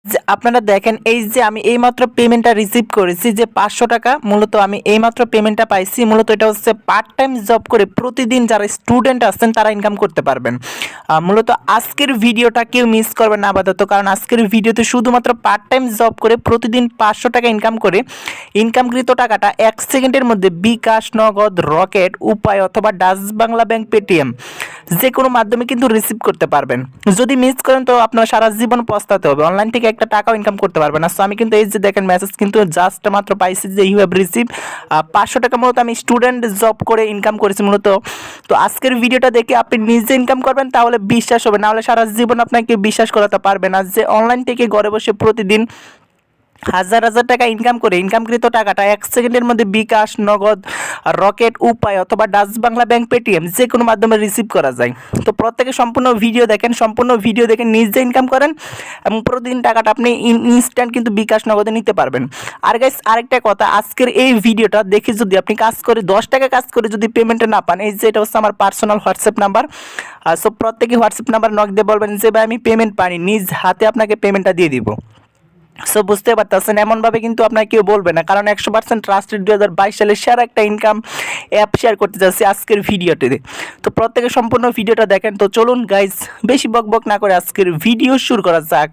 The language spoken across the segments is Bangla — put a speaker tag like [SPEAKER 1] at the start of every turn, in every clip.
[SPEAKER 1] যে আপনারা দেখেন এই যে আমি এইমাত্র পেমেন্টটা রিসিভ করেছি যে 500 টাকা মূলত আমি এইমাত্র পেমেন্টটা পাইছি। মূলত এটা হচ্ছে পার্ট টাইম জব করে প্রতিদিন যারা স্টুডেন্ট আছেন তারা ইনকাম করতে পারবেন। মূলত আজকের ভিডিওটা কেউ মিস করবেন না আপাতত, কারণ আজকের ভিডিওতে শুধুমাত্র পার্ট টাইম জব করে প্রতিদিন 500 টাকা ইনকাম করে ইনকামকৃত টাকাটা 1 সেকেন্ডের মধ্যে বিকাশ, নগদ, রকেট, উপায় অথবা ডাচ বাংলা ব্যাংক, পেটিএম যে কোনো মাধ্যমে কিন্তু রিসিভ করতে পারবেন। যদি মিস করেন তো আপনার সারা জীবন পস্তাতে হবে, অনলাইন থেকে একটা টাকাও ইনকাম করতে পারবেন না। সো আমি কিন্তু এই যে দেখেন মেসেজ কিন্তু জাস্ট মাত্র পাইছি যে ইউ হ্যাভ রিসিভ 500 টাকা। মূলত আমি স্টুডেন্ট জব করে ইনকাম করেছি মূলত। তো আজকের ভিডিওটা দেখে আপনি নিজে ইনকাম করবেন তাহলে বিশ্বাস হবে, না হলে সারা জীবন আপনাকে বিশ্বাস করাতে পারবে না যে অনলাইন থেকে ঘরে বসে প্রতিদিন হাজার হাজার টাকা ইনকাম করে ইনকামকৃত টাকাটা 1 সেকেন্ডের মধ্যে বিকাশ, নগদ, রকেট, উপায় অথবা ডাচ বাংলা ব্যাংক, পেটিএম যে কোনো মাধ্যমে রিসিভ করা যায়। তো প্রত্যেকে সম্পূর্ণ ভিডিও দেখেন, সম্পূর্ণ ভিডিও দেখে নিজে ইনকাম করেন এবং প্রতিদিন টাকাটা আপনি ইনস্ট্যান্ট কিন্তু বিকাশ, নগদে নিতে পারবেন। আর গাইস আরেকটা কথা, আজকের এই ভিডিওটা দেখে যদি আপনি কাজ করে 10 টাকা কাজ করে যদি পেমেন্টে না পান, এই যে এটা হচ্ছে আমার পার্সোনাল হোয়াটসঅ্যাপ নাম্বার। সো প্রত্যেকে হোয়াটসঅ্যাপ নাম্বার নক দিয়ে বলবেন যে ভাই আমি পেমেন্ট পাইনি, নিজ হাতে আপনাকে পেমেন্টটা দিয়ে দিব। সো বুঝতে পারতেছেন, এমনভাবে কিন্তু আপনার কেউ বলবে না, কারণ 100% ট্রাস্টেড 2022 সালের সেরা একটা ইনকাম অ্যাপ শেয়ার করতে যাচ্ছি আজকের ভিডিওটিতে। তো প্রত্যেকে সম্পূর্ণ ভিডিওটা দেখেন। তো চলুন গাইস বেশি বকবক না করে আজকের ভিডিও শুরু করা যাক।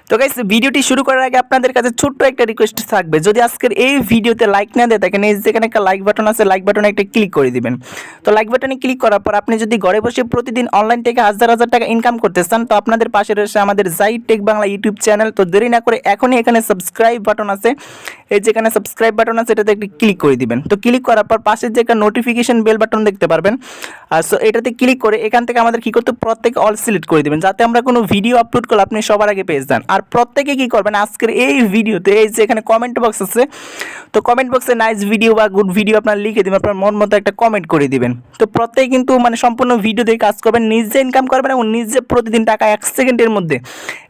[SPEAKER 1] তো গাইস ভিডিওটি শুরু করার আগে আপনাদের কাছে ছোট্ট একটা রিকোয়েস্ট থাকবে, যদি আজকের এই ভিডিওতে লাইক না দিয়ে থাকেন, এই যেখানে একটা লাইক বাটন আছে, লাইক বাটনে একটা ক্লিক করে দিবেন। তো লাইক বাটনে ক্লিক করার পর আপনি যদি ঘরে বসে প্রতিদিন অনলাইন থেকে হাজার হাজার টাকা ইনকাম করতে চান, তো আপনাদের পাশে রয়েছে আমাদের Zahid tech Bangla YouTube channel. তো দেরি না করে এখনই এখানে সাবস্ক্রাইব বাটন আছে, এই যেখানে সাবস্ক্রাইব বাটন আছে এটাতে একটি ক্লিক করে দিবেন। তো ক্লিক করার পর পাশে যে একটা নোটিফিকেশন বেল বাটন দেখতে পারবেন, সো এটাতে ক্লিক করে এখান থেকে আমাদের কি করতে, প্রত্যেকে অল সিলেক্ট করে দিবেন, যাতে আমরা কোনো ভিডিও আপলোড করলে আপনি সবার আগে পেয়ে যান। আর প্রত্যেকে কি করবেন, আজকের এই ভিডিওতে এই যে এখানে কমেন্ট বক্স আছে, তো কমেন্ট বক্সে নাইস ভিডিও বা গুড ভিডিও আপনারা লিখে দিবেন, আপনার মন মতো একটা কমেন্ট করে দিবেন। তো প্রত্যেকে কিন্তু মানে সম্পূর্ণ ভিডিও দিয়ে কাজ করবেন, নিজে ইনকাম করবেন এবং নিজে প্রতিদিন টাকা 1 সেকেন্ডের মধ্যে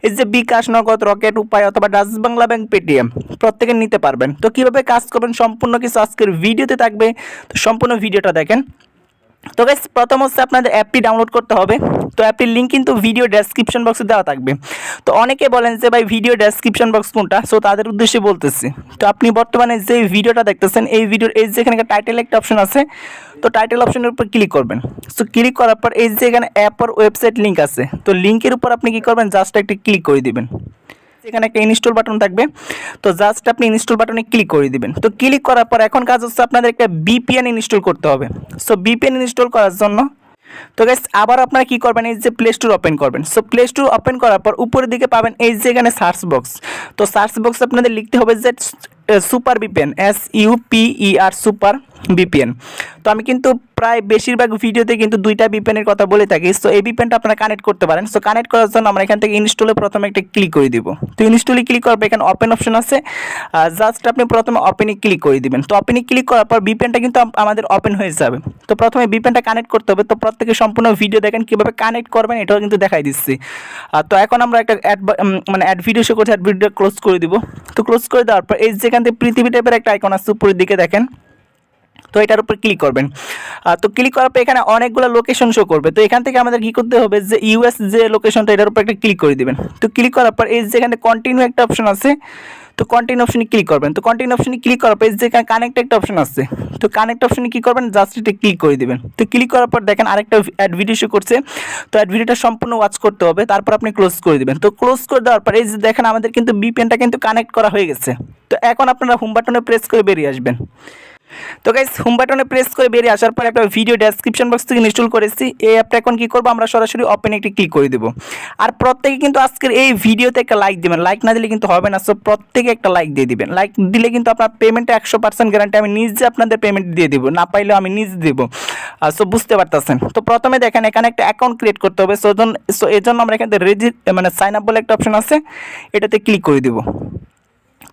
[SPEAKER 1] এই যে বিকাশ, নগদ, রকেট, উপায় অথবা ডাচ বাংলা ব্যাংক, পেটিএম প্রত্যেকে নিতে পারবেন। তো কিভাবে কাজ করবেন সম্পূর্ণ কিছু আজকের ভিডিওতে থাকবে, তো সম্পূর্ণ ভিডিওটা দেখেন। তো গাইস প্রথম হচ্ছে আপনাদের অ্যাপটি ডাউনলোড করতে হবে। তো অ্যাপটির লিঙ্ক কিন্তু ভিডিও ডেসক্রিপশন বক্সে দেওয়া থাকবে। তো অনেকে বলেন যে ভাই ভিডিও ডেসক্রিপশন বক্স কোনটা, সো তাদের উদ্দেশ্যে বলতেছি। তো আপনি বর্তমানে যে ভিডিওটা দেখতেছেন এই ভিডিওর এই যে এখানে টাইটেল একটা অপশন আছে, তো টাইটেল অপশনের উপর ক্লিক করবেন। সো ক্লিক করার পর এই যে এখানে অ্যাপ আর ওয়েবসাইট লিঙ্ক আছে, তো লিঙ্কের উপর আপনি কি করবেন, জাস্ট একটা ক্লিক করে দিবেন। এখানে একটা ইনস্টল বাটন থাকবে, তো জাস্ট আপনি ইনস্টল বাটনে ক্লিক করে দিবেন। তো ক্লিক করার পর এখন কাজ হচ্ছে আপনাদের একটা ভিপিএন ইনস্টল করতে হবে। সো ভিপিএন ইনস্টল করার জন্য তো গাইস আবার আপনারা কি করবেন, এই যে প্লে স্টোর ওপেন করবেন। সো প্লে স্টোর ওপেন করার পর উপরের দিকে পাবেন এই যে এখানে সার্চ বক্স, তো সার্চ বক্সে আপনাদের লিখতে হবে যে super VPN, SUPER super VPN. তো আমি কিন্তু প্রায় বেশিরভাগ ভিডিওতে কিন্তু দুইটা ভিপিএনের কথা বলে থাকি। সো এই ভিপিএনটা আপনারা কানেক্ট করতে পারেন। সো কানেক্ট করার জন্য আমরা এখান থেকে ইনস্টলে প্রথমে একটা ক্লিক করে দিব। তো ইনস্টলে ক্লিক করার পর এখানে ওপেন অপশন আছে, জাস্ট আপনি প্রথমে ওপেনে ক্লিক করে দিবেন। তো ওপেনে ক্লিক করার পর ভিপিএনটা কিন্তু আমাদের ওপেন হয়ে যাবে। তো প্রথমে ভিপিএনটা কানেক্ট করতে হবে। তো প্রত্যেকে সম্পূর্ণ ভিডিও দেখেন কীভাবে কানেক্ট করবেন, এটাও কিন্তু দেখাই দিচ্ছি। তো এখন আমরা একটা অ্যাড ভিডিও শো করছি, অ্যাড ভিডিওটা ক্লোজ করে দিব। তো ক্লোজ করে দেওয়ার পর এই যেখান থেকে পৃথিবী টাইপের একটা আইকন আছে উপরের দিকে দেখেন, তো এটার উপর ক্লিক করবেন। তো ক্লিক করার পর এখানে অনেকগুলো লোকেশন শো করবে। তো এখান থেকে আমাদের কি করতে হবে, যে ইউএস যে লোকেশনটা এটার উপর একটা ক্লিক করে দিবেন। তো ক্লিক করার পর এই যেখানে কন্টিনিউ একটা অপশন আছে, তো কন্টিনিউ অপশনে ক্লিক করবেন। তো কন্টিনিউ অপশনে ক্লিক করার পর এই যেখানে কানেক্ট একটা অপশন আছে, তো কানেক্ট অপশনে কি করবেন, জাস্ট এটা ক্লিক করে দিবেন। তো ক্লিক করার পর দেখেন আরেকটা অ্যাড ভিডিও শো করছে, তো অ্যাড ভিডিওটা সম্পূর্ণ ওয়াচ করতে হবে, তারপর আপনি ক্লোজ করে দিবেন। তো ক্লোজ করে দেওয়ার পর এই যে দেখেন আমাদের কিন্তু ভিপিএনটা কিন্তু কানেক্ট করা হয়ে গেছে। তো এখন আপনারা হোম বাটনে প্রেস করে বেরিয়ে আসবেন। তো গাইস হোম বাটনে প্রেস করে বেরিয়ে আসার পর একটা ভিডিও ডেসক্রিপশন বক্স থেকে ইনস্টল করেছি এই অ্যাপটা। এখন কি করব, আমরা সরাসরি ওপেনে একটি ক্লিক করে দেব। আর প্রত্যেকে কিন্তু আজকের এই ভিডিওতে একটা লাইক দিবেন, লাইক না দিলে কিন্তু হবে না। সো প্রত্যেকে একটা লাইক দিয়ে দিবেন, লাইক দিলে কিন্তু আপনার পেমেন্টে 100% গ্যারান্টি, আমি নিজে আপনাদের পেমেন্ট দিয়ে দেবো, না পাইলেও আমি নিজে দেবো। সো বুঝতে পারতেছেন। তো প্রথমে দেখেন এখানে একটা অ্যাকাউন্ট ক্রিয়েট করতে হবে। সো এই জন্য আমরা এখানে সাইন আপ বলে একটা অপশন আছে, এটাতে ক্লিক করে দেবো।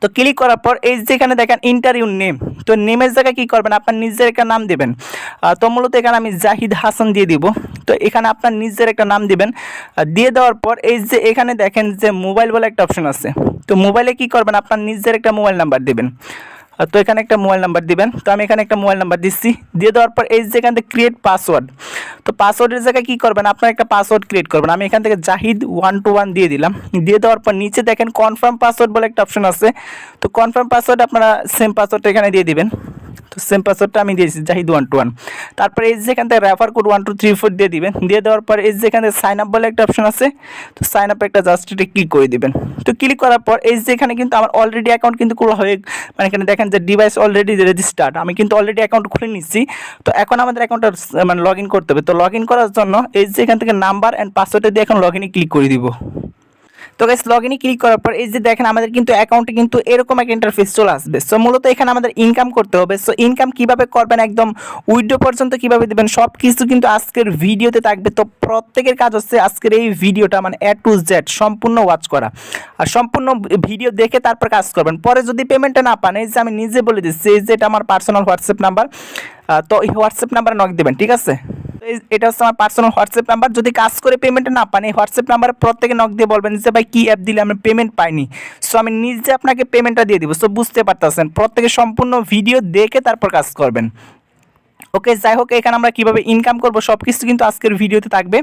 [SPEAKER 1] তো ক্লিক করার পর এই যেখানে দেখেন ইন্টারভিউ নেম, তো নেমের জায়গায় কী করবেন, আপনার নিজের একটা নাম দেবেন। তো মূলত এখানে আমি জাহিদ হাসান দিয়ে দিব। তো এখানে আপনার নিজের একটা নাম দিবেন। দিয়ে দেওয়ার পর এই যে এখানে দেখেন যে মোবাইল বলে একটা অপশন আছে, তো মোবাইলে কি করবেন, আপনার নিজের একটা মোবাইল নাম্বার দেবেন। তো এখানে একটা মোবাইল নাম্বার দিবেন। তো আমি এখানে একটা মোবাইল নাম্বার দিচ্ছি, দিয়ে দেওয়ার পর এই যে এখান থেকে ক্রিয়েট পাসওয়ার্ড, তো পাসওয়ার্ডের জায়গায় কী করবেন, আপনার একটা পাসওয়ার্ড ক্রিয়েট করবেন। আমি এখান থেকে জাহিদ 121 দিয়ে দিলাম। দিয়ে দেওয়ার পর নিচে দেখেন কনফার্ম পাসওয়ার্ড বলে একটা অপশন আছে, তো কনফার্ম পাসওয়ার্ড আপনারা সেম পাসওয়ার্ডটা এখানে দিয়ে দিবেন। তো সেম পাসওয়ার্ডটা আমি দিয়েছি জাহিদ 121। তারপরে এই যে এখান থেকে রেফার কোড 1234 দিয়ে দিবেন। দিয়ে দেওয়ার পর এই যে এখানে সাইন আপ বলে একটা অপশন আছে, তো সাইন আপে একটা জাস্ট এটা ক্লিক করে দিবেন। তো ক্লিক করার পর এই যে এখানে কিন্তু আমার অলরেডি অ্যাকাউন্ট কিন্তু খোলা হয়ে, মানে এখানে দেখেন যে ডিভাইস অলরেডি রেজিস্টার্ড, আমি কিন্তু অলরেডি অ্যাকাউন্ট খুলে নিচ্ছি। তো এখন আমাদের অ্যাকাউন্টটা মানে লগ ইন করতে হবে। তো লগ ইন করার জন্য এই যে এখান থেকে নাম্বার অ্যান্ড পাসওয়ার্ডটা দিয়ে এখন লগ ইনে ক্লিক করে দিব। তো গাইস লগ ইনে ক্লিক করার পর এই যে দেখেন আমাদের কিন্তু অ্যাকাউন্টে কিন্তু এরকম একটা ইন্টারফেস চলে আসবে। সো মূলত এখানে আমাদের ইনকাম করতে হবে। সো ইনকাম কিভাবে করবেন, একদম উইথড্র পর্যন্ত কিভাবে দিবেন, সব কিছু কিন্তু আজকের ভিডিওতে থাকবে। তো প্রত্যেকের কাজ হচ্ছে আজকের এই ভিডিওটা মানে A to Z সম্পূর্ণ ওয়াচ করা, আর সম্পূর্ণ ভিডিও দেখে তারপর কাজ করবেন। পরে যদি পেমেন্টটা না পান, এই যে আমি নিজে বলে দিচ্ছি, এই যে এটা আমার পার্সোনাল হোয়াটসঅ্যাপ নাম্বার, তো এই হোয়াটসঅ্যাপ নাম্বারে নক দেবেন, ঠিক আছে। এটা হচ্ছে আমার পার্সোনাল হোয়াটসঅ্যাপ নাম্বার। যদি কাজ করে পেমেন্ট না পান, এই হোয়াটসঅ্যাপ নাম্বারে প্রত্যেকে নক দিয়ে বলবেন যে ভাই কী অ্যাপ দিলে আমি পেমেন্ট পাইনি। সো আমি নিজে আপনাকে পেমেন্টটা দিয়ে দিব। সো বুঝতে পারতেছেন, প্রত্যেকে সম্পূর্ণ ভিডিও দেখে তারপর কাজ করবেন। ওকে, যাই হোক, এখানে আমরা কীভাবে ইনকাম করব সব কিছু কিন্তু আজকের ভিডিওতে থাকবে।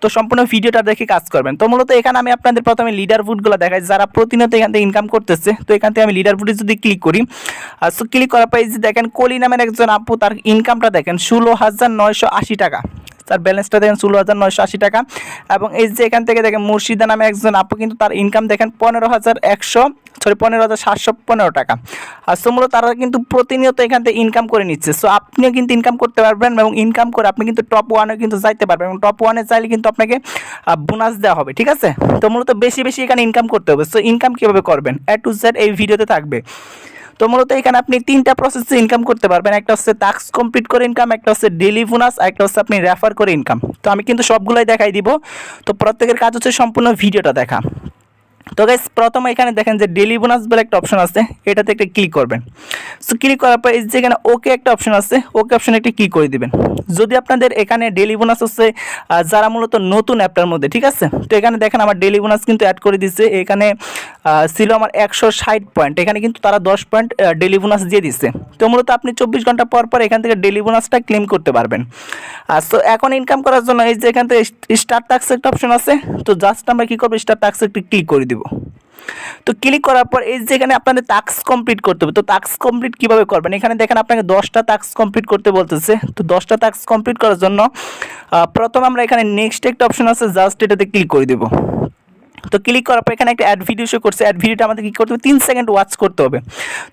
[SPEAKER 1] তো সম্পূর্ণ ভিডিওটা দেখে কাজ করবেন। তো মূলত এখানে আমি আপনাদের প্রথমে লিডার বুটগুলো দেখাই, যারা প্রতিনিয়ত এখান থেকে ইনকাম করতেছে। তো এখান থেকে আমি লিডার বুটে যদি ক্লিক করি, সো ক্লিক করার পর এই যে দেখেন কলি নামের একজন আপু, তার ইনকামটা দেখেন 16,980 টাকা, তার ব্যালেন্সটা দেখেন 16,980 টাকা। এবং এই যে এখান থেকে দেখেন মুর্শিদা নামে একজন আপু, কিন্তু তার ইনকাম দেখেন 15,715 টাকা। আর সো মূলত তারা কিন্তু প্রতিনিয়ত এখান থেকে ইনকাম করে নিচ্ছে। সো আপনিও কিন্তু ইনকাম করতে পারবেন, এবং ইনকাম করে আপনি কিন্তু টপ 1-এ কিন্তু যাইতে পারবেন, এবং টপ 1-এ চাইলে কিন্তু আপনাকে বোনাস দেওয়া হবে, ঠিক আছে। তো মূলত বেশি বেশি এখানে ইনকাম করতে হবে। সো ইনকাম কীভাবে করবেন A to Z এই ভিডিওতে থাকবে। তো মূলত এখানে আপনি 3টা প্রসেসে ইনকাম করতে পারবেন। একটা হচ্ছে টাস্ক কমপ্লিট করে ইনকাম, একটা হচ্ছে ডেইলি বোনাস, আর একটা হচ্ছে আপনি রেফার করে ইনকাম। তো আমি কিন্তু সবগুলোই দেখাই দিব। তো প্রত্যেকের কাজ হচ্ছে সম্পূর্ণ ভিডিওটা দেখা। তো গাইস প্রথমে এখানে দেখেন যে ডেইলি বোনাস বলে একটা অপশন আছে, এটাতে একটা ক্লিক করবেন। সো ক্লিক করার পর এই যে এখানে ওকে একটা অপশন আছে, ওকে অপশনে একটা ক্লিক করে দিবেন। যদি আপনাদের এখানে ডেইলি বোনাস হচ্ছে যারা মূলত নতুন অ্যাপটার মধ্যে, ঠিক আছে। তো এখানে দেখেন আমার ডেইলি বোনাস কিন্তু অ্যাড করে দিচ্ছে। এখানে ছিল আমার 160 পয়েন্ট, এখানে কিন্তু তারা 10 পয়েন্ট ডেইলি বোনাস দিয়ে দিচ্ছে। তো মূলত আপনি 24 ঘন্টা পর পর এখান থেকে ডেইলি বোনাসটা ক্লেম করতে পারবেন। সো এখন ইনকাম করার জন্য এই যে এখান থেকে স্টার্ট টাস্ক একটা অপশন আছে, তো জাস্ট আমরা কী করবো, স্টার্ট টাস্ক একটু ক্লিক করে দিব। তো ক্লিক করার পর এই যে এখানে আপনাদের টাস্ক কমপ্লিট করতে হবে। তো টাস্ক কমপ্লিট কীভাবে করবেন, এখানে দেখেন আপনাকে 10টা টাস্ক কমপ্লিট করতে বলতেছে। তো 10টা টাস্ক কমপ্লিট করার জন্য প্রথম আমরা এখানে নেক্সট একটা অপশন আছে, জাস্ট এটাতে ক্লিক করে দেবো। তো ক্লিক করার পর এখানে একটা অ্যাড ভিডিও শো করছে, অ্যাড ভিডিওটা আমাদের কী করতে হবে, 3 সেকেন্ড ওয়াচ করতে হবে।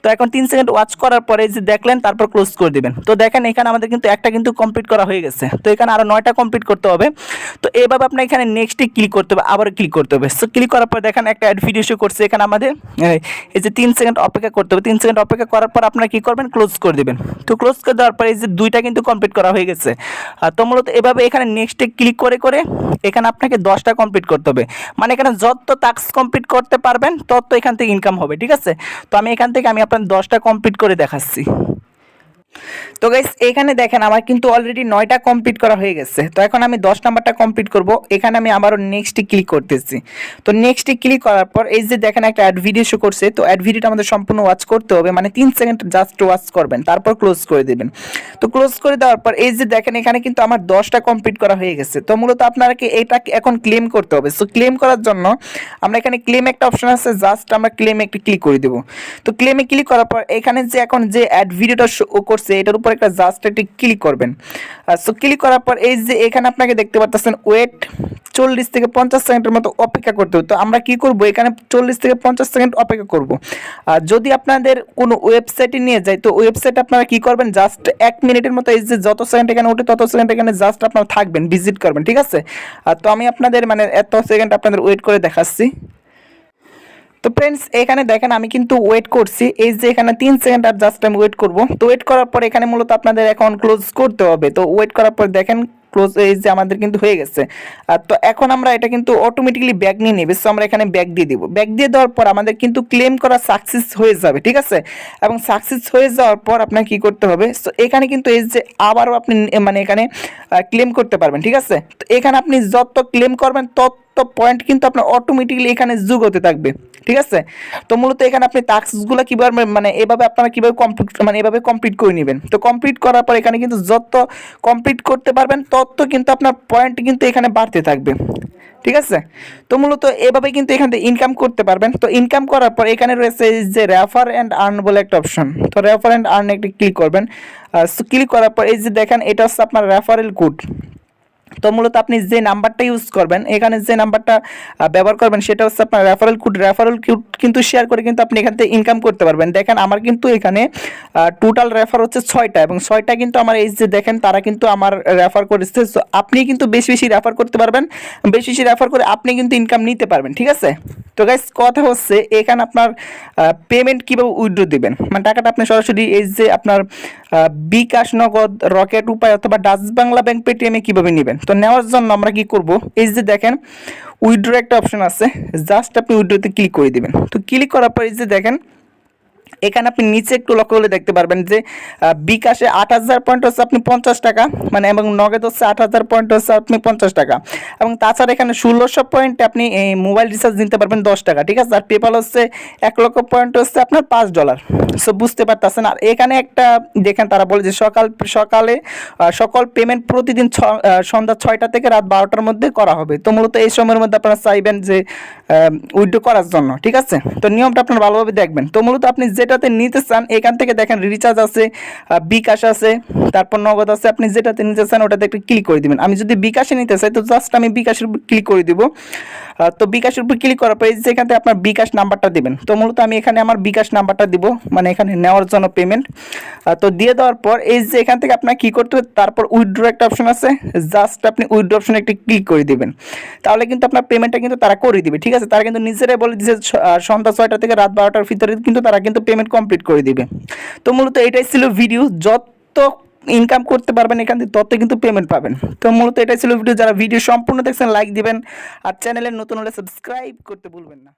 [SPEAKER 1] তো এখন 3 সেকেন্ড ওয়াচ করার পরে যে দেখলেন, তারপর ক্লোজ করে দেবেন। তো দেখেন এখানে আমাদের কিন্তু একটা কিন্তু কমপ্লিট করা হয়ে গেছে। তো এখানে আরও 9টা কমপ্লিট করতে হবে। তো এভাবে আপনার এখানে নেক্সটে ক্লিক করতে হবে, আবার ক্লিক করতে হবে। সো ক্লিক করার পর দেখেন একটা অ্যাড ভিডিও শো করছে, এখানে আমাদের এই যে 3 সেকেন্ড অপেক্ষা করতে হবে। 3 সেকেন্ড অপেক্ষা করার পর আপনারা কী করবেন, ক্লোজ করে দেবেন। তো ক্লোজ করে দেওয়ার পর এই যে 2টা কিন্তু কমপ্লিট করা হয়ে গেছে। তো মূলত এভাবে এখানে নেক্সটে ক্লিক করে করে এখানে আপনাকে 10টা কমপ্লিট করতে হবে। মানে এখানে যত টাস্ক কমপ্লিট করতে পারবেন তত এখান থেকে ইনকাম হবে, ঠিক আছে। তো আমি এখান থেকে আপনাদের 10টা কমপ্লিট করে দেখাচ্ছি। তো গাইস এখানে দেখেন আমার কিন্তু অলরেডি 9টা কমপ্লিট করা হয়ে গেছে। তো এখন আমি 10 নাম্বারটা কমপ্লিট করব। এখানে আমি আবারও নেক্সটে ক্লিক করতেছি। তো নেক্সটে ক্লিক করার পর এই যে দেখেন একটা অ্যাড ভিডিও শো করছে। তো অ্যাড ভিডিওটা আমাদের সম্পূর্ণ ওয়াচ করতে হবে, মানে 3 সেকেন্ড জাস্ট ওয়াচ করবেন, তারপর ক্লোজ করে দেবেন। তো ক্লোজ করে দেওয়ার পর এই যে দেখেন এখানে কিন্তু আমার 10টা কমপ্লিট করা হয়ে গেছে। তো মূলত আপনাকে এটা এখন ক্লেম করতে হবে। সো ক্লেম করার জন্য আমরা এখানে ক্লেম একটা অপশন আছে, জাস্ট আমরা ক্লেমে একটা ক্লিক করে দেবো। তো ক্লেমে ক্লিক করার পর এখানে যে এখন যে অ্যাড ভিডিওটা শো করছে এটার উপর একটা জাস্ট একটা ক্লিক করবেন। সো ক্লিক করার পর এই যে এখানে আপনাকে দেখতে পাচ্ছেন ওয়েট 40 থেকে 50 সেকেন্ডের মতো অপেক্ষা করতে হবে। তো আমরা কি করব, এখানে 40 থেকে 50 সেকেন্ড অপেক্ষা করব। আর যদি আপনাদের কোনো ওয়েবসাইটে নিয়ে যায়, তো ওয়েবসাইট আপনারা কি করবেন, জাস্ট 1 মিনিটের মতো এই যে যত সেকেন্ড এখানে ওঠে তত সেকেন্ড এখানে জাস্ট আপনারা থাকবেন, ভিজিট করবেন, ঠিক আছে। তো আমি আপনাদের মানে এত সেকেন্ড আপনাদের ওয়েট করে দেখাচ্ছি। তো ফ্রেন্ডস এখানে দেখেন আমি কিন্তু ওয়েট করছি, এই যে এখানে 3 সেকেন্ড আর জাস্ট আমি ওয়েট করব। তো ওয়েট করার পর এখানে মূলত আপনাদের অ্যাকাউন্ট ক্লোজ করতে হবে। তো ওয়েট করার পর দেখেন ক্লোজ, এই যে আমাদের কিন্তু হয়ে গেছে। তো এখন আমরা এটা কিন্তু অটোমেটিক্যালি ব্যাক নিয়ে নেবে। সো আমরা এখানে ব্যাক দিয়ে দিব। ব্যাক দিয়ে দেওয়ার পর আমাদের কিন্তু ক্লেম করা সাকসেস হয়ে যাবে, ঠিক আছে। এবং সাকসেস হয়ে যাওয়ার পর আপনার কি করতে হবে, সো এখানে কিন্তু এই যে আবারও আপনি মানে এখানে ক্লেম করতে পারবেন, ঠিক আছে। তো এখানে আপনি যত ক্লেম করবেন তত পয়েন্ট কিন্তু আপনার অটোমেটিক্যালি এখানে যোগ হতে থাকবে। ঠিক আছে। তো মূলত এখানে আপনি টাস্কগুলো কীভাবে মানে এভাবে আপনারা কীভাবে কমপ্লিট মানে এভাবে কমপ্লিট করে নেবেন। তো কমপ্লিট করার পর এখানে কিন্তু যত কমপ্লিট করতে পারবেন তত কিন্তু আপনার পয়েন্ট কিন্তু এখানে বাড়তে থাকবে। ঠিক আছে। তো মূলত এভাবে কিন্তু এখান থেকে ইনকাম করতে পারবেন। তো ইনকাম করার পর এখানে রয়েছে এই যে রেফার অ্যান্ড আর্ন বলে একটা অপশন। তো রেফার অ্যান্ড আর্ন একটি ক্লিক করবেন। ক্লিক করার পর এই যে দেখেন এটা হচ্ছে আপনার রেফারেল কোড। তো মূলত আপনি যে নাম্বারটা ইউজ করবেন, এখানে যে নাম্বারটা ব্যবহার করবেন সেটা হচ্ছে আপনার রেফারেল কোড। রেফারেল কোড কিন্তু শেয়ার করে কিন্তু আপনি এখান থেকে ইনকাম করতে পারবেন। দেখেন আমার কিন্তু এখানে টোটাল রেফার হচ্ছে 6টা এবং 6টা কিন্তু আমার এই যে দেখেন তারা কিন্তু আমার রেফার করেছে। সো আপনি কিন্তু বেশি বেশি রেফার করতে পারবেন, বেশি বেশি রেফার করে আপনি কিন্তু ইনকাম নিতে পারবেন। ঠিক আছে। তো গাইস কথা হচ্ছে এখানে আপনার পেমেন্ট কীভাবে উইথড্র দিবেন, মানে টাকাটা আপনি সরাসরি এই যে আপনার বিকাশ, নগদ, রকেট, উপায় অথবা ডাচ বাংলা ব্যাংক, পেটিএমে কীভাবে নেবেন। তো নেওয়ার জন্য আমরা কি করব, এই যে দেখেন উইথড্র একটা অপশন আছে, জাস্ট আপনি উইথড্রতে ক্লিক করে দিবেন। তো ক্লিক করার পর এই যে দেখেন এখানে আপনি নিচে একটু লক্ষ্য করলে দেখতে পারবেন যে বিকাশে 8000 পয়েন্ট হচ্ছে আপনি 50 টাকা, মানে এবং নগদ হচ্ছে 8000 পয়েন্ট হচ্ছে আপনি 50 টাকা, এবং তাছাড়া এখানে 1600 পয়েন্টে আপনি মোবাইল রিচার্জ দিতে পারবেন 10 টাকা। ঠিক আছে। আর পেপাল হচ্ছে 1 লক্ষ পয়েন্ট হচ্ছে আপনার $5। সো বুঝতে পারতেছেন। আর এখানে একটা দেখেন তারা বলে যে সকালে সকল পেমেন্ট প্রতিদিন সন্ধ্যা 6টা থেকে রাত 12টার মধ্যে করা হবে। তো মূলত এই সময়ের মধ্যে আপনারা চাইবেন যে উইথড্র করার জন্য। ঠিক আছে। তো নিয়মটা আপনারা ভালোভাবে দেখবেন। তো মূলত আপনি যেটাতে নিতে চান এখান থেকে দেখেন রিচার্জ আছে, বিকাশ আছে, তারপর নগদ আছে। আপনি যেটাতে নিতে চান ওটাতে একটা ক্লিক করে দিবেন। আমি যদি বিকাশে নিতে চাই তো জাস্ট আমি বিকাশের উপর ক্লিক করে দিব। তো বিকাশের উপর ক্লিক করার পর যেখান থেকে আপনার বিকাশ নাম্বারটা দিবেন। তো মূলত আমি এখানে আমার বিকাশ নাম্বারটা দিব, মানে এখানে নেওয়ার জন্য পেমেন্ট। তো দিয়ে দেওয়ার পর এই যে এখান থেকে আপনার কী করতে হবে, তারপর উইথড্র একটা অপশন আছে, জাস্ট আপনি উইথড্র অপশনে একটি ক্লিক করে দিবেন। তাহলে কিন্তু আপনার পেমেন্টটা কিন্তু তারা করে দিবে। ঠিক আছে। তারা কিন্তু নিজেরাই বলে দিচ্ছে সন্ধ্যা 6টা থেকে রাত 12টার ভিতরে কিন্তু তারা কিন্তু পেমেন্ট কমপ্লিট করে দিবে। তো মূলত এটাই ছিল ভিডিও, যত ইনকাম করতে পারবেন এখান থেকে তত কিন্তু পেমেন্ট পাবেন। তো মূলত এটাই ছিল ভিডিও। যারা ভিডিও সম্পূর্ণ দেখছেন লাইক দিবেন, আর চ্যানেলে নতুন হলে সাবস্ক্রাইব করতে ভুলবেন না।